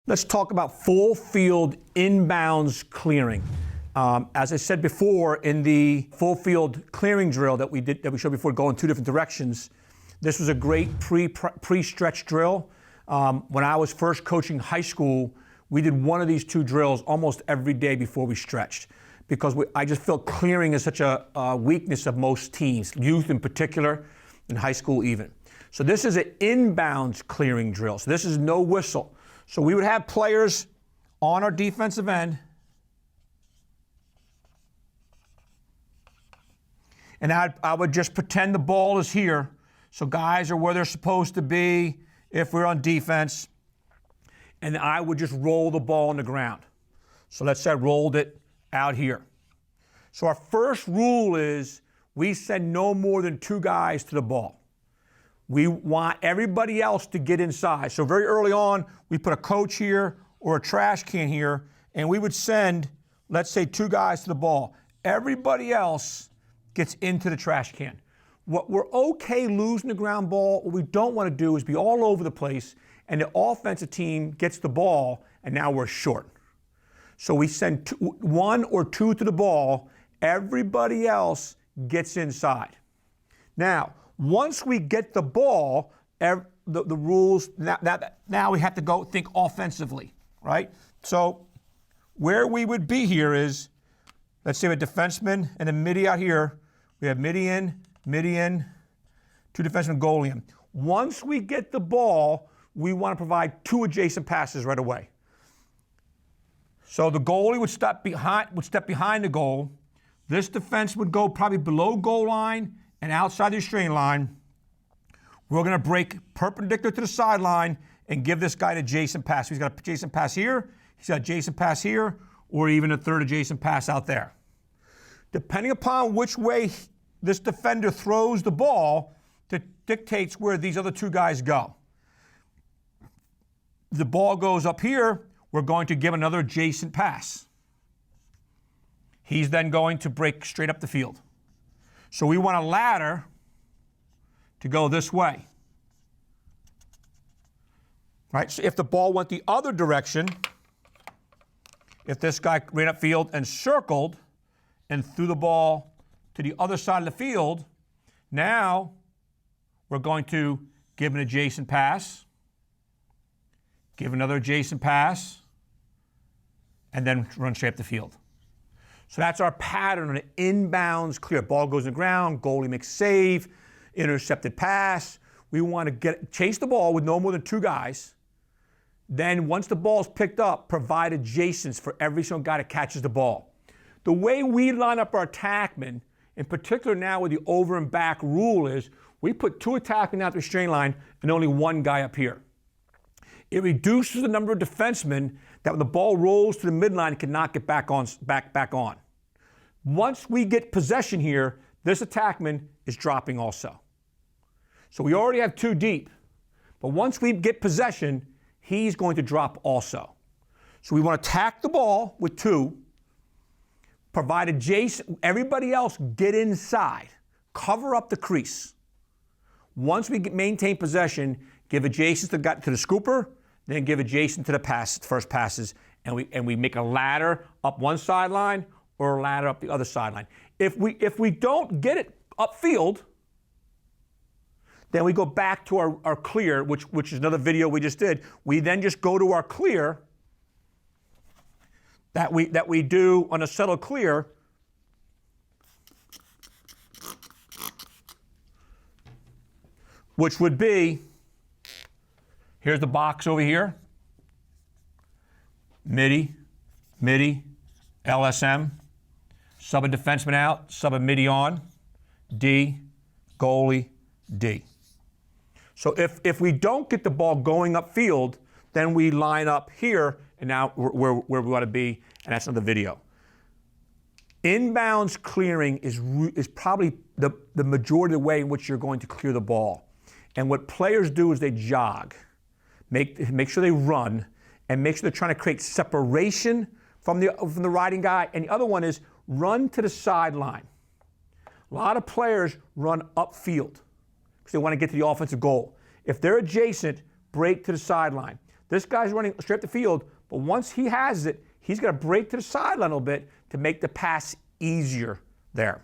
Let's talk about full field inbounds clearing. As I said before, in the full field clearing drill that we showed before, going two different directions, this was a great pre-stretch drill. When I was first coaching high school, we did one of these two drills almost every day before we stretched, because I just felt clearing is such a weakness of most teams, youth in particular, in high school even. So this is an inbounds clearing drill. So this is no whistle. So we would have players on our defensive end, and I would just pretend the ball is here. So guys are where they're supposed to be if we're on defense, and I would just roll the ball on the ground. So let's say I rolled it out here. So our first rule is we send no more than two guys to the ball. We want everybody else to get inside. So very early on, we put a coach here or a trash can here, and we would send, let's say, two guys to the ball. Everybody else gets into the trash can. What we're okay losing the ground ball, what we don't want to do is be all over the place, and the offensive team gets the ball, and now we're short. So we send one or two to the ball, everybody else gets inside. Now, once we get the ball, the rules, now we have to go think offensively, right? So where we would be here is, let's say a defenseman and a midi out here. We have midi in, two defensemen, goalie in. Once we get the ball, we want to provide two adjacent passes right away. So the goalie would step behind the goal. This defense would go probably below goal line and outside the restraining line. We're going to break perpendicular to the sideline and give this guy an adjacent pass. He's got an adjacent pass here, he's got an adjacent pass here, or even a third adjacent pass out there. Depending upon which way this defender throws the ball, that dictates where these other two guys go. The ball goes up here, we're going to give another adjacent pass. He's then going to break straight up the field. So we want a ladder to go this way. Right? So if the ball went the other direction, if this guy ran upfield and circled and threw the ball to the other side of the field, now we're going to give an adjacent pass, give another adjacent pass, and then run straight up the field. So that's our pattern on an inbounds clear. Ball goes in the ground, goalie makes save, intercepted pass. We want to chase the ball with no more than two guys. Then once the ball's picked up, provide adjacents for every single guy that catches the ball. The way we line up our attackmen, in particular now with the over and back rule, is we put two attackmen out the restraint line and only one guy up here. It reduces the number of defensemen that when the ball rolls to the midline, it cannot get back on. Once we get possession here, this attackman is dropping also. So we already have two deep, but once we get possession, he's going to drop also. So we want to attack the ball with two, provide adjacent, everybody else get inside, cover up the crease. Once we maintain possession, give adjacent to the scooper, then give adjacent to the first passes, and we make a ladder up one sideline or a ladder up the other sideline. If we don't get it upfield, then we go back to our clear, which is another video we just did. We then just go to our clear that we do on a settled clear. Which would be, here's the box over here. Midi, LSM, sub a defenseman out, sub a midi on, D, goalie, D. So if we don't get the ball going upfield, then we line up here, and now where we want to be, and that's another video. Inbounds clearing is probably the majority of the way in which you're going to clear the ball. And what players do is they jog, make sure they run, and make sure they're trying to create separation from the riding guy. And the other one is run to the sideline. A lot of players run upfield because they want to get to the offensive goal. If they're adjacent, break to the sideline. This guy's running straight up the field, but once he has it, he's going to break to the sideline a little bit to make the pass easier there.